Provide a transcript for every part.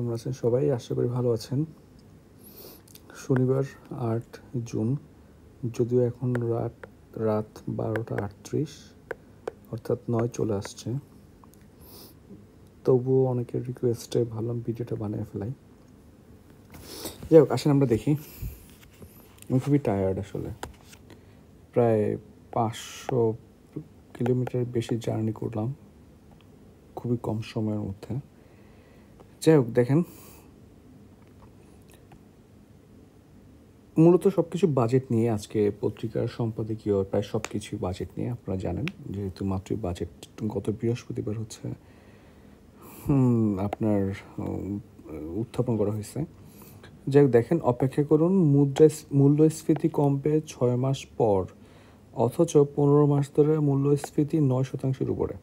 কেমন আছেন সবাই? আশা করি ভালো আছেন। শনিবার ৮ জুন, যদিও এখন রাত 12টা 38, অর্থাৎ ৯ চলে আসছে। তবুও অনেকের রিকোয়েস্টে ভাবলাম ভিডিওটা বানিয়ে ফেলাই। যাই হোক, আসেন আমরা দেখি। আমি খুবই টায়ার্ড আসলে। প্রায় 500 কিলোমিটার বেশি জার্নি করলাম খুবই কম সময়ের মধ্যে। যাই হোক, দেখেন, মূলত সব কিছু বাজেট নিয়ে আজকে পত্রিকার সম্পাদকীয় প্রায় সব কিছুই বাজেট নিয়ে। আপনারা জানেন, যেহেতু মাত্রই বাজেট গত বৃহস্পতিবার আপনার উত্থাপন করা হয়েছে। যাই হোক, দেখেন, অপেক্ষা করুন, মূল্যস্ফীতি কমবে 6 মাস পর, অথচ 15 মাস ধরে মূল্যস্ফীতি 9%-এর উপরে।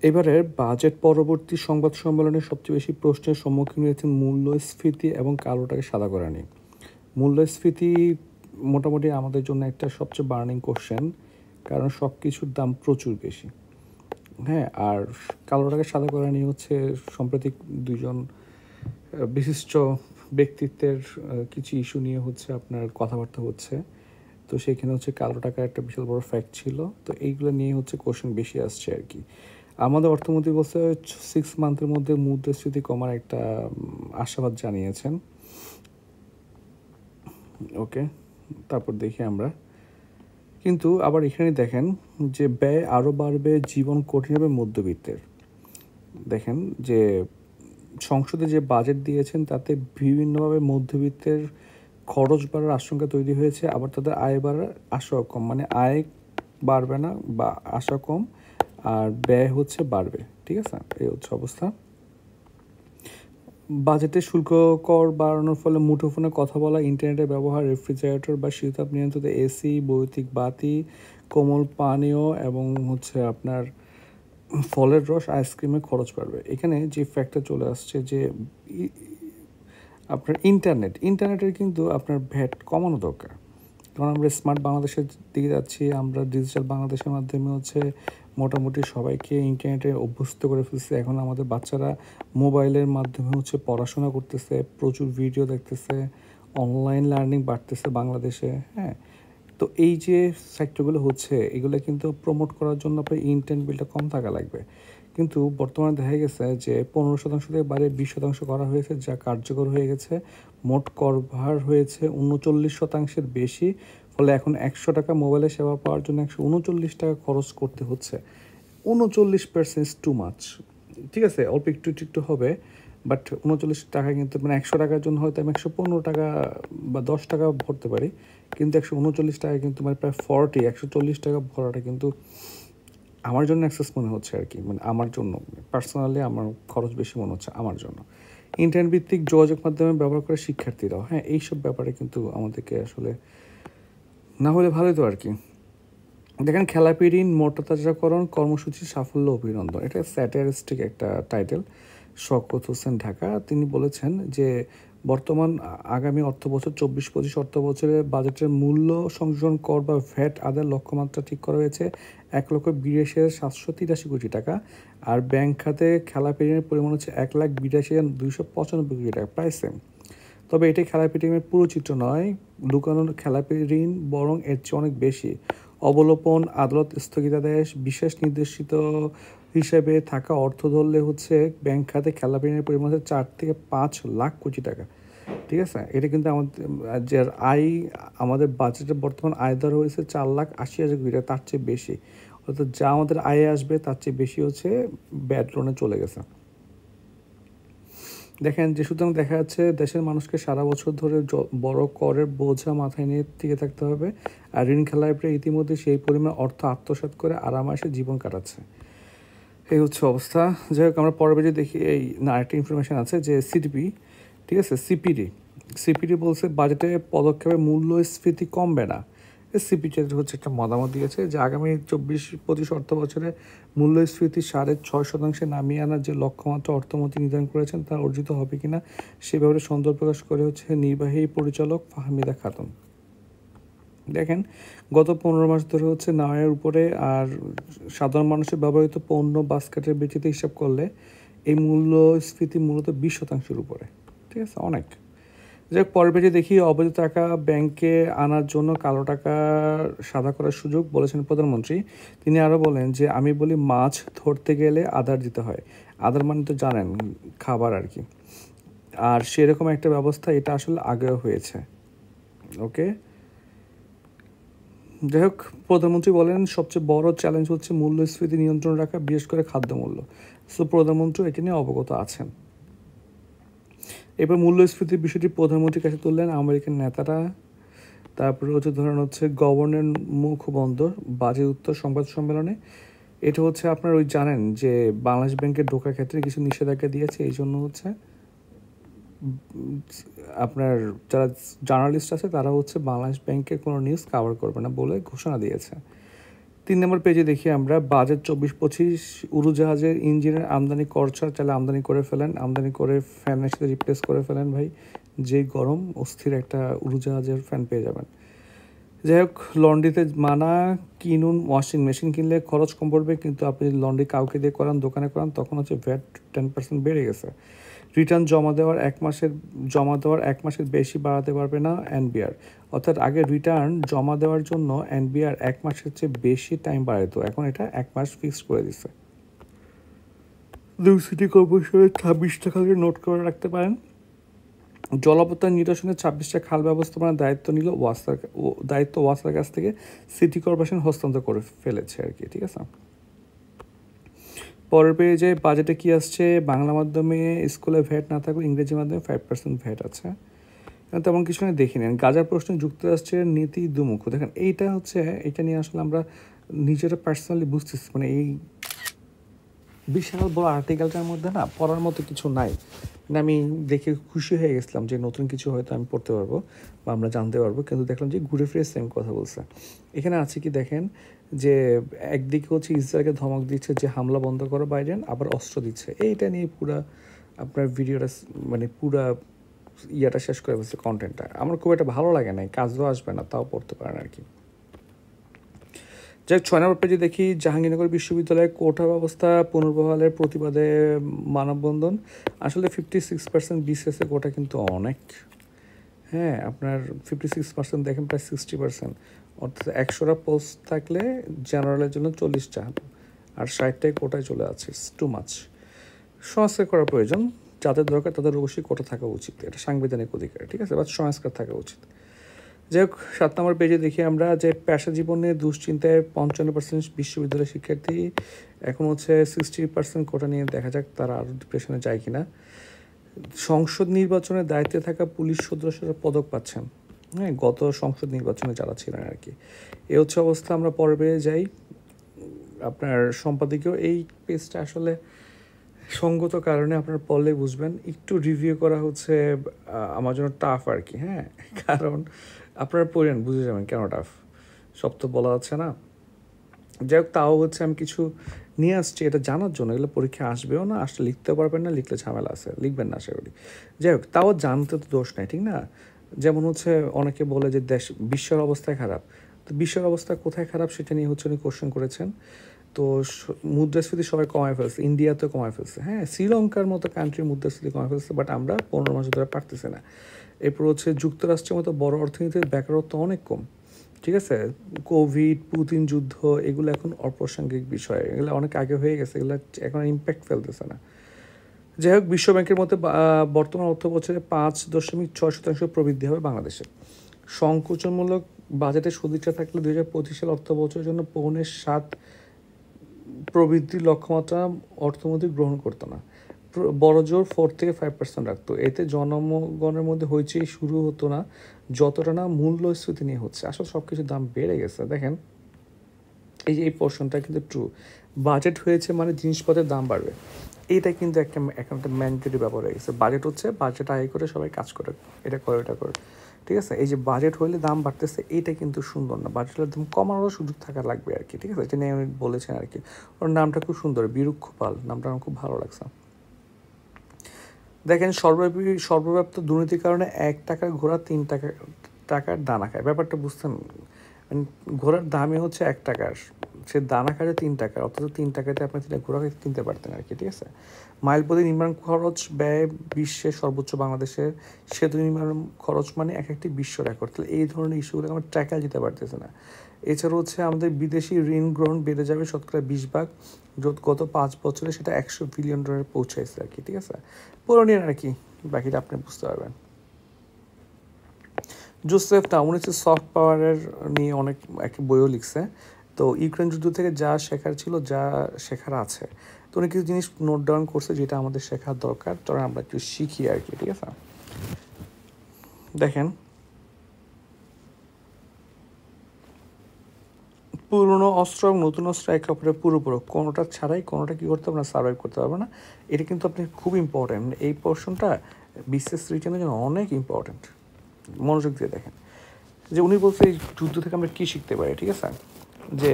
এবারের বাজেট পরবর্তী সংবাদ সম্মেলনে সবচেয়ে বেশি প্রশ্নের সম্মুখীন হয়েছেন মূল্যস্ফীতি এবং কালো টাকা সাদা করা নিয়ে। মূল্যস্ফীতি মোটামুটি আমাদের জন্য একটা সবচেয়ে বার্নিং কোশ্চেন, কারণ সব কিছুর দাম প্রচুর বেশি। হ্যাঁ, আর কালো টাকা সাদা করা নিয়ে হচ্ছে সাম্প্রতিক দুজন বিশিষ্ট ব্যক্তিত্বের কিছু ইস্যু নিয়ে হচ্ছে আপনার কথাবার্তা হচ্ছে। তো সেখানে হচ্ছে কালো টাকা একটা বিশাল বড় ফ্যাক্ট ছিল। তো এইগুলো নিয়ে হচ্ছে কোশ্চেন বেশি আসছে আর কি। আমাদের অর্থমন্ত্রী বলছে 6 মান্থের মধ্যে মুদ্রাস্ফীতি কমার একটা আশাবাদ জানিয়েছেন। ওকে, তারপর দেখি আমরা। কিন্তু আবার এখানে দেখেন যে ব্যয় আরও বাড়বে, জীবন কঠিন হবে মধ্যবিত্তের। দেখেন যে সংসদে যে বাজেট দিয়েছেন তাতে বিভিন্নভাবে মধ্যবিত্তের খরচ বাড়ার আশঙ্কা তৈরি হয়েছে, আবার তাদের আয় বাড়ার আশাও কম। মানে আয় বাড়বে না বা আশা কম, আর ব্যয় হচ্ছে বাড়বে। ঠিক আছে, এই হচ্ছে অবস্থা। বাজেটে শুল্ক কর বাড়ানোর ফলে মুঠোফোনে কথা বলা, ইন্টারনেটের ব্যবহার, রেফ্রিজারেটর বা শীতাপ নিয়ন্ত্রিত এসি, বৈদ্যুতিক বাতি, কোমল পানীয় এবং হচ্ছে আপনার ফলের রস, আইসক্রিমের খরচ বাড়বে। এখানে যে ফ্যাক্টর চলে আসছে যে আপনার ইন্টারনেটের কিন্তু আপনার ভ্যাট কমানো দরকার, কারণ আমরা স্মার্ট বাংলাদেশের দিকে যাচ্ছি। আমরা ডিজিটাল বাংলাদেশের মাধ্যমে হচ্ছে মোটামুটি সবাইকে ইন্টারনেটে অভ্যস্ত করে ফেলছে। এখন আমাদের বাচ্চারা মোবাইলের মাধ্যমে হচ্ছে পড়াশোনা করতেছে, প্রচুর ভিডিও দেখতেছে, অনলাইন লার্নিং বাড়তেছে বাংলাদেশে। হ্যাঁ, তো এই যে সেক্টরগুলো হচ্ছে, এগুলো কিন্তু প্রমোট করার জন্য আপনার ইন্টারনেট বিলটা কম থাকা লাগবে। কিন্তু বর্তমানে দেখা গেছে যে 15% থেকে বাড়িয়ে 20% করা হয়েছে, যা কার্যকর হয়ে গেছে। মোট কর ভার হয়েছে 39%-এর বেশি। ফলে এখন 100 টাকা মোবাইলের সেবা পাওয়ার জন্য 139 টাকা খরচ করতে হচ্ছে। 39% টু মাচ। ঠিক আছে, অল্প একটু একটু হবে, বাট 39 টাকা কিন্তু মানে 100 টাকার জন্য হয়তো আমি 115 টাকা বা 10 টাকা ভরতে পারি, কিন্তু 139 টাকা কিন্তু মানে প্রায় 140 টাকা ভরাটা কিন্তু আমার জন্য অ্যাক্সেস মনে হচ্ছে আর কি। মানে আমার জন্য পার্সোনালি আমার খরচ বেশি মনে হচ্ছে আমার জন্য। ইন্টারনেট ভিত্তিক যোগাযোগ মাধ্যমে ব্যবহার করে শিক্ষার্থীরাও, হ্যাঁ, এইসব ব্যাপারে কিন্তু আমাদেরকে আসলে না হলে ভালোই তো আর কি। দেখেন, খেলাপি ঋণ মোটরতাজাকরণ কর্মসূচির সাফল্য অভিনন্দন, এটা স্যাটারিস্টিক একটা টাইটেল। শওকত হোসেন, ঢাকা, তিনি বলেছেন যে বর্তমান আগামী অর্থবছর 24-25 অর্থবছরে বাজেটের মূল্য সংযোজন কর বা ভ্যাট আদায়ের লক্ষ্যমাত্রা ঠিক করা হয়েছে 1,82,783 কোটি টাকা। আর ব্যাংক খাতে খেলাপি ঋণের পরিমাণ হচ্ছে 1,82,295 কোটি টাকা, প্রায় সেম। তবে এটাই খেলাপি ঋণের পুরো চিত্র নয়, লুকানো খেলাপি ঋণ বরং এর চেয়ে অনেক বেশি। অবলোপন, আদালত স্থগিতাদেশ, বিশেষ নির্দেশিত হিসেবে থাকা অর্থ ধরলে হচ্ছে ব্যাংক খাতে খেলাপি ঋণের পরিমাণ হচ্ছে 4 থেকে 5 লাখ কোটি টাকা। ঠিক আছে, এটা কিন্তু আমাদের যার আয়, আমাদের বাজেটের বর্তমান আয় ধরা হয়েছে 4,80,000 কোটি টাকা, তার চেয়ে বেশি। অর্থাৎ যা আমাদের আয়ে আসবে তার চেয়ে বেশি হচ্ছে ব্যাড লোনে চলে গেছে। দেখেন যে সুতরাং দেখা যাচ্ছে দেশের মানুষকে সারা বছর ধরে বড় করের বোঝা মাথায় নিয়ে টিকে থাকতে হবে, আর ঋণ খেলাপিরা ইতিমধ্যে সেই পরিমাণ অর্থ আত্মসাৎ করে আরামাসে জীবন কাটাচ্ছে। এই হচ্ছে অবস্থা। যাই হোক, আমরা পরবর্তী দেখি। এই না, আরেকটা ইনফরমেশন আছে যে সিডিপি, ঠিক আছে, সিপিডি বলছে বাজেটে পদক্ষেপে মূল্যস্ফীতি কমবে না। সিপিডি হচ্ছে একটা মতামত দিয়েছে যে আগামী 24-25 অর্থ বছরে মূল্যস্ফীতি 6.5% নামিয়ে আনার যে লক্ষ্যমাত্রা অর্থমন্ত্রী নির্ধারণ করেছেন তা অর্জিত হবে কিনা সে ব্যাপারে সন্দেহ প্রকাশ করে হচ্ছে নির্বাহী পরিচালক ফাহমিদা খাতুন। দেখেন, গত 15 মাস ধরে হচ্ছে নায়ের উপরে আর সাধারণ মানুষের ব্যবহৃত পণ্য বাস্কেটের বিচিতে হিসাব করলে এই মূল্যস্ফীতি মূলত 20% উপরে, ঠিক আছে, অনেক। যাই পরের পেজে দেখি অবৈধ টাকা ব্যাংকে আনার জন্য কালো টাকা সাদা করার সুযোগ বলেছেন প্রধানমন্ত্রী। তিনি আরও বলেন যে আমি বলি মাছ ধরতে গেলে আদার দিতে হয়। আদার মানে তো জানেন খাবার আর কি, আর সেরকম একটা ব্যবস্থা এটা আসলে আগেও হয়েছে। ওকে, যাই হোক প্রধানমন্ত্রী বলেন সবচেয়ে বড় চ্যালেঞ্জ হচ্ছে মূল্যস্ফীতি নিয়ন্ত্রণ রাখা, বিশেষ করে খাদ্যমূল্য। সো প্রধানমন্ত্রী এটি নিয়ে অবগত আছেন। এবার মূল্যস্ফীতির বিষয়টি প্রধানমন্ত্রীর কাছে তুললেন আমেরিকান নেতারা। তারপরে হচ্ছে ধরেন হচ্ছে গভর্নর মুখ বন্ধ বাজেট উত্তর সংবাদ সম্মেলনে। এটা হচ্ছে আপনার ওই জানেন যে বাংলাদেশ ব্যাংকে ঢোকার ক্ষেত্রে কিছু নিষেধাজ্ঞা দিয়েছে, এই জন্য হচ্ছে আপনার যারা জার্নালিস্ট আছে তারা হচ্ছে বাংলাদেশ ব্যাংকের কোনো নিউজ কাভার করবে না বলে ঘোষণা দিয়েছে। 3 নম্বর পেজে দেখি আমরা বাজেট 24-25 উড়োজাহাজের ইঞ্জিনের আমদানি কর ছাড় চাইলে আমদানি করে ফেলেন, আমদানি করে ফ্যানের সাথে রিপ্লেস করে ফেলেন ভাই, যে গরম অস্থির একটা উড়োজাহাজের ফ্যান পেয়ে যাবেন। যাই হোক লন্ড্রিতে মানা, কিনুন ওয়াশিং মেশিন কিনলে খরচ কম পড়বে, কিন্তু আপনি লন্ড্রি কাউকে দিয়ে করান দোকানে করান তখন হচ্ছে ভ্যাট 10% বেড়ে গেছে। রিটার্ন জমা দেওয়ার এক মাসের বেশি বাড়াতে পারবে না এনবিআর, অর্থাৎ আগে রিটার্ন জমা দেওয়ার জন্য এনবিআর 1 মাসের চেয়ে বেশি টাইম বাড়াতো, এখন এটা 1 মাস ফিক্সড করে দিচ্ছে। সিটি কর্পোরেশনের 26টা খালকে নোট করে রাখতে পারেন। জলাবদ্ধতা নিরসনে 26টা খাল ব্যবস্থাপনার দায়িত্ব ওয়াসার কাছ থেকে সিটি কর্পোরেশন হস্তান্তর করে ফেলেছে আর কি, ঠিক আছে। পরের পেজে বাজেটে কি আসছে, বাংলা মাধ্যমে স্কুলে ভ্যাট না থাকলে ইংরেজি মাধ্যমে 5% ভ্যাট আছে, তেমন কিছু নিয়ে দেখি নেন। গাজার প্রশ্নে যুক্তরাষ্ট্রের নীতি দুমুখ, দেখেন এইটা হচ্ছে, এটা নিয়ে আসলে আমরা নিজেরা পার্সোনালি বুঝতেছি, মানে এই বিশাল বড় আর্টিকেলটার মধ্যে না পড়ার মতো কিছু নাই, মানে আমি দেখে খুশি হয়ে গেছিলাম যে নতুন কিছু হয়তো আমি পড়তে পারবো বা আমরা জানতে পারবো, কিন্তু দেখলাম যে ঘুরে ফিরে সেম কথা বলছে। এখানে আছে কি দেখেন যে একদিকে হচ্ছে ইসরায়েলকে ধমক দিচ্ছে যে হামলা বন্ধ করো বাইডেন, আবার অস্ত্র দিচ্ছে, এইটা নিয়ে পুরা আপনার ভিডিওটা মানে পুরা ইয়াটা শেষ করে ফেলছে, কন্টেন্টটা আমার খুব একটা ভালো লাগে না, কাজও আসবে না, তাও পড়তে পারেন আর কি। যাই 6 নম্বর পেজে দেখি জাহাঙ্গীরনগর বিশ্ববিদ্যালয়ের কোটা ব্যবস্থা পুনর্বহালের প্রতিবাদে মানববন্ধন। আসলে 56% বিসিএসে কোটা কিন্তু অনেক, হ্যাঁ আপনার 56% দেখেন প্রায় 60%, অর্থাৎ 100টা পোস্ট থাকলে জেনারেলের জন্য 40টা আর 60টাই কোটায় চলে আছে, টু মাচ। সংস্কার করার প্রয়োজন, যাদের দরকার তাদের অবশ্যই কোটা থাকা উচিত, এটা সাংবিধানিক অধিকার, ঠিক আছে, বা সংস্কার থাকা উচিত। যাই হোক 7 নম্বর পেজে দেখি আমরা যে পেশা জীবনে দুশ্চিন্তায় 55% বিশ্ববিদ্যালয়ের শিক্ষার্থী, এখন হচ্ছে 60% কোটা নিয়ে দেখা যাক তারা আরও ডিপ্রেশনে যায় কিনা। সংসদ নির্বাচনের দায়িত্বে থাকা পুলিশ সদস্যরা পদক পাচ্ছেন, হ্যাঁ গত সংসদ নির্বাচনে যারা ছিলেন আর কি। এ হচ্ছে অবস্থা। আমরা পরে পেয়ে যাই আপনার সম্পাদকীয়, এই পেজটা আসলে সঙ্গত কারণে আপনার পড়লে বুঝবেন, একটু রিভিউ করা হচ্ছে আমার জন্য টাফ আর কি, হ্যাঁ কারণ আপনারা পড়েন বুঝে যাবেন কেন টাফ, সব তো বলা যাচ্ছে না। যাই হোক তাও হচ্ছে আমি কিছু নিয়ে আসছি এটা জানার জন্য, এগুলো পরীক্ষা আসবেও না, আসলে লিখতে পারবেন না, লিখলে ঝামেলা আছে, লিখবেন না আশা করি। যাই হোক তাও জানতে তো দোষ নাই, ঠিক না। যেমন হচ্ছে অনেকে বলে যে বিশ্বের অবস্থায় খারাপ, তো বিশ্বের অবস্থা কোথায় খারাপ সেটা নিয়ে হচ্ছে উনি কোশ্চেন করেছেন। তো মুদ্রাস্ফীতি সবাই কমায় ফেলছে, ইন্ডিয়াতেও কমায় ফেলছে, হ্যাঁ শ্রীলঙ্কার মতো কান্ট্রির মুদ্রাস্ফীতি কমায় ফেলছে, বাট আমরা 15 মাস ধরে পারতেছি না। এরপর হচ্ছে যুক্তরাষ্ট্রের মতো বড় অর্থনীতির বেকারত্ব অনেক কম, ঠিক আছে। কোভিড, পুতিন যুদ্ধ এগুলো এখন অপ্রাসঙ্গিক বিষয়, এগুলো অনেক আগে হয়ে গেছে, এগুলো এখন ইম্প্যাক্ট ফেলতেছে না। যাই হোক বিশ্বব্যাংকের মতে বর্তমান অর্থ বছরে 5.6% প্রবৃদ্ধি হবে বাংলাদেশে। সংকোচনমূলক বাজেটের সদিচ্ছা থাকলে 2025 সাল অর্থ বছরের জন্য 6.7 প্রবৃদ্ধির লক্ষ্যমাত্রা অর্থমন্ত্রী গ্রহণ করতো না, বড় জোর 4-5% রাখতো, এতে জনগণের মধ্যে হইচই শুরু হতো না যতটা না মূল্যস্ফীতি নিয়ে হচ্ছে। আসলে সব কিছুর দাম বেড়ে গেছে, দেখেন এই যে এই পোর্শনটা কিন্তু ট্রু, বাজেট হয়েছে মানে জিনিসপত্রের দাম বাড়বে, এইটা কিন্তু একটা ম্যান্ডেটরি ব্যাপার হয়ে গেছে। বাজেট হচ্ছে, বাজেট আয় করে সবাই কাজ করে, এটা করে ওটা করে, ঠিক আছে। এই যে বাজেট হলে দাম বাড়তেছে এইটা কিন্তু সুন্দর না, বাজেটের দাম কমানোরও সুযোগ থাকা লাগবে আর কি, ঠিক আছে। এটা নিয়ে উনি বলেছেন আর কি, ওর নামটা খুব সুন্দর, বিরুক্ষ পাল, নামটা আমার খুব ভালো লাগছে। দেখেন সর্বব্যাপ্ত দুর্নীতির কারণে 1 টাকার ঘোড়া 3 টাকার দানা খায়, ব্যাপারটা বুঝতেন, ঘোড়ার দামই হচ্ছে 1 টাকার, সে দানা কাটে 3 টাকা, অথচ 3 টাকাতে আপনি 3টা ঘোড়া কিনতে পারতেন আর কি, ঠিক আছে। মাইল প্রতি নির্মাণ খরচ ব্যয় বিশ্বের সর্বোচ্চ, বাংলাদেশের সেতু নির্মাণ খরচ মানে এক একটি বিশ্ব রেকর্ড। তাহলে এই ধরনের ইস্যুগুলো আমরা ট্যাকেল দিতে পারতেছি না। এছাড়া হচ্ছে আমাদের বিদেশি ঋণ গ্রহণ বেড়ে যাবে শতকরা 20 ভাগ, গত 5 বছরে সেটা $100 বিলিয়ন পৌঁছাইছে আর কি, ঠিক আছে। পুরো নিয়ে আর কি, বাকিটা আপনি বুঝতে পারবেন। জোসেফ না, উনি হচ্ছে সফট পাওয়ারের নিয়ে অনেক একটা বইও লিখছে। তো ইউক্রেন যুদ্ধ থেকে যা শেখার ছিল, যা শেখার আছে, তো উনি কিছু জিনিস নোট ডাউন করছে যেটা আমাদের শেখার দরকার, তো আমরা একটু শিখি আর কি, ঠিক আছে। দেখেন, পুরনো অস্ত্র এবং নতুন অস্ত্র একে অপরের পুরোপুরো, কোনোটা ছাড়াই কোনোটা কী করতে পারবে না, সার্ভাইভ করতে পারবে না। এটা কিন্তু আপনি খুব ইম্পর্ট্যান্ট, এই পোর্শনটা বিসিএস রিটেনের জন্য অনেক ইম্পর্ট্যান্ট। মনোযোগ দিয়ে দেখেন যে উনি বলছে এই যুদ্ধ থেকে আমরা কী শিখতে পারি, ঠিক আছে। যে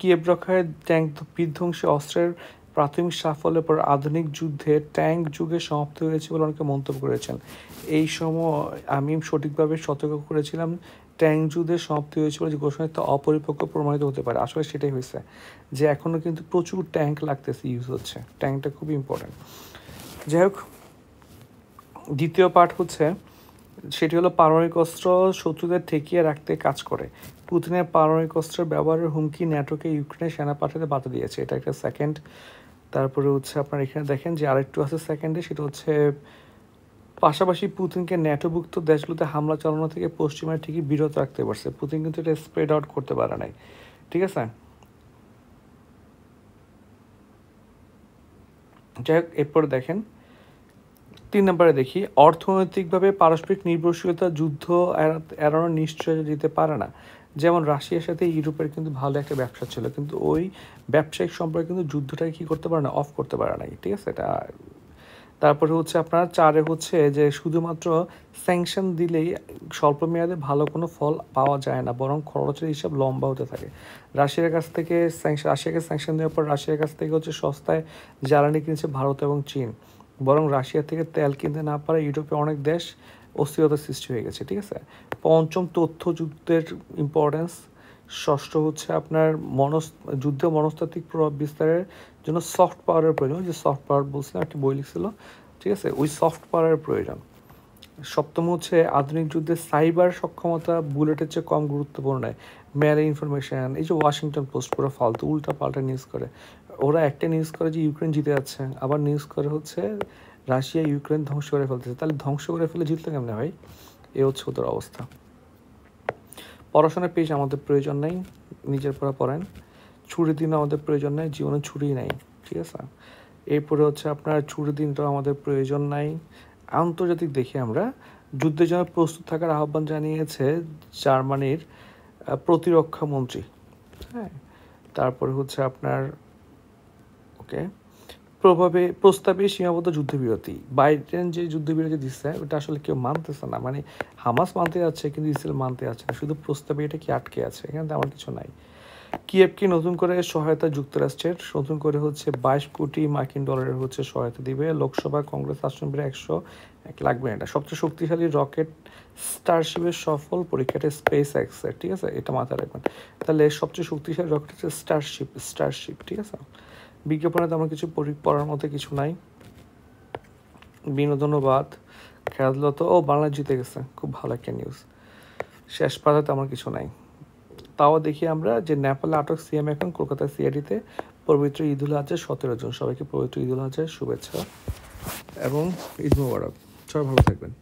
কিয়েভ রক্ষায় ট্যাঙ্ক বিধ্বংসী অস্ত্রের প্রাথমিক সাফল্যের পর আধুনিক যুদ্ধে ট্যাঙ্ক যুগে সমাপ্ত হয়েছে বলে অনেকে মন্তব্য করেছেন। এই সময় আমি সঠিকভাবে সতর্ক করেছিলাম, ট্যাঙ্ক যুদ্ধের সমাপ্তি হয়েছে বলে যে ঘোষণা অপরিপক্ক প্রমাণিত হতে পারে। আসলে সেটাই হয়েছে, যে এখনও কিন্তু প্রচুর ট্যাঙ্ক লাগতেছে, ইউজ হচ্ছে, ট্যাঙ্কটা খুবই ইম্পর্ট্যান্ট। যাই হোক, দ্বিতীয় পার্ট হচ্ছে সেটি হলো পারমাণবিক অস্ত্র শত্রুদের ঠেকিয়ে রাখতে কাজ করে। পুতিনের পারমাণবিক অস্ত্রের ব্যবহারের হুমকি ন্যাটোকে ইউক্রেনে সেনা পাঠাতে বাধা দিয়েছে, এটা একটা সেকেন্ড। তারপরে হচ্ছে আপনার এখানে দেখেন যে আরেকটু আছে সেকেন্ডে, সেটা হচ্ছে পাশাপাশি পুতিনকে ন্যাটোভুক্ত দেশগুলোতে হামলা চালানো থেকে পশ্চিমারা ঠিকই বিরত রাখতে পারছে, পুতিন কিন্তু এটা স্প্রেড আউট করতে পারে নাই, ঠিক আছে। যাই হোক, এরপরে দেখেন 3 নম্বরে দেখি, অর্থনৈতিকভাবে পারস্পরিক নির্ভরশীলতা যুদ্ধ এড়ানোর নিশ্চয়তা দিতে পারে না। যেমন রাশিয়ার সাথে ইউরোপের কিন্তু ভালো একটা ব্যবসা ছিল, কিন্তু ওই ব্যবসায়িক সম্পর্কে কিন্তু যুদ্ধটাকে কী করতে পারে না, অফ করতে পারে না, ঠিক আছে। এটা তারপরে হচ্ছে আপনার 4 হচ্ছে যে শুধুমাত্র স্যাংশন দিলেই স্বল্প মেয়াদে ভালো কোনো ফল পাওয়া যায় না, বরং খরচের হিসাব লম্বা হতে থাকে। রাশিয়াকে স্যাংশন দেওয়ার পর রাশিয়ার কাছ থেকে হচ্ছে সস্তায় জ্বালানি কিনছে ভারত এবং চীন, বরং রাশিয়া থেকে তেল কিনতে না পারে ইউরোপে অনেক দেশ অস্থিরতার সৃষ্টি হয়ে গেছে, ঠিক আছে। 5ম, তথ্য যুদ্ধের ইম্পর্টেন্স। 6 হচ্ছে আপনার যুদ্ধে মনস্তাত্ত্বিক প্রভাব বিস্তারের জন্য সফট পাওয়ারের প্রয়োজন, যে সফট পাওয়ার বলছিলাম, একটি বই লিখছিল, ঠিক আছে, ওই সফট পাওয়ারের প্রয়োজন। 7ম হচ্ছে আধুনিক যুদ্ধে সাইবার সক্ষমতা বুলেটের চেয়ে কম গুরুত্বপূর্ণ নয়, মেলে ইনফরমেশন। এই যে ওয়াশিংটন পোস্ট পুরো ফালতু উল্টা পাল্টা নিউজ করে, ওরা একটা নিউজ করে যে ইউক্রেন জিতে যাচ্ছে, আবার নিউজ করে হচ্ছে রাশিয়া ইউক্রেন ধ্বংস করে ফেলতেছে। তাহলে ধ্বংস করে ফেলে জিতলে কেমনে ভাই? এ হচ্ছে ওদের অবস্থা। পড়াশোনার পেজ আমাদের প্রয়োজন নেই, নিজের পড়া পড়েন। ছুটির দিন আমাদের প্রয়োজন নেই, জীবনে ছুটি নাই, ঠিক আছে। এরপরে হচ্ছে আপনার ছুটির দিনটাও আমাদের প্রয়োজন নাই। আন্তর্জাতিক দেখি আমরা যুদ্ধের জন্য প্রস্তুত থাকার আহ্বান জানিয়েছে জার্মানির প্রতিরক্ষা মন্ত্রী, হ্যাঁ। তারপরে হচ্ছে আপনার ওকে প্রস্তাবে সীমাবদ্ধ যুদ্ধবিরতি, বাইডেন যে যুদ্ধবিরতি দিচ্ছে ওটা আসলে কেউ মানতেছে না, মানে হামাস মানতে যাচ্ছে কিন্তু ইসরায়েল মানতে যাচ্ছে না, শুধু প্রস্তাবে এটা কি আটকে আছে, এখানে তেমন কিছু নাই। কিয়েভকে নতুন করে সহায়তা যুক্তরাষ্ট্রের, নতুন করে হচ্ছে 22 কোটি মার্কিন ডলারের হচ্ছে সহায়তা দিবে। লোকসভা কংগ্রেস আসন বেড়ে 101 লাগবে। এটা সবচেয়ে শক্তিশালী রকেট স্টারশিপের সফল পরীক্ষাটা স্পেস এক্সের, ঠিক আছে, এটা মাথায় রাখবেন। তাহলে সবচেয়ে শক্তিশালী রকেট হচ্ছে স্টারশিপ, ঠিক আছে। বিজ্ঞাপনে তেমন কিছু পড়ার মতো কিছু নাই। বিনোদনবাদ, খেলাধুলা তো বাংলা জিতে গেছে, খুব ভালো একটা নিউজ। শেষ পাতা তেমন কিছু নাই। তাও দেখি আমরা যে নেপালে আটক সিএম এখন কলকাতার সিআইডিতে। পবিত্র ঈদুল আজহার 17 জন, সবাইকে পবিত্র ঈদুল আজহার শুভেচ্ছা এবং ঈদ মোবারক। সবাই ভালো থাকবেন।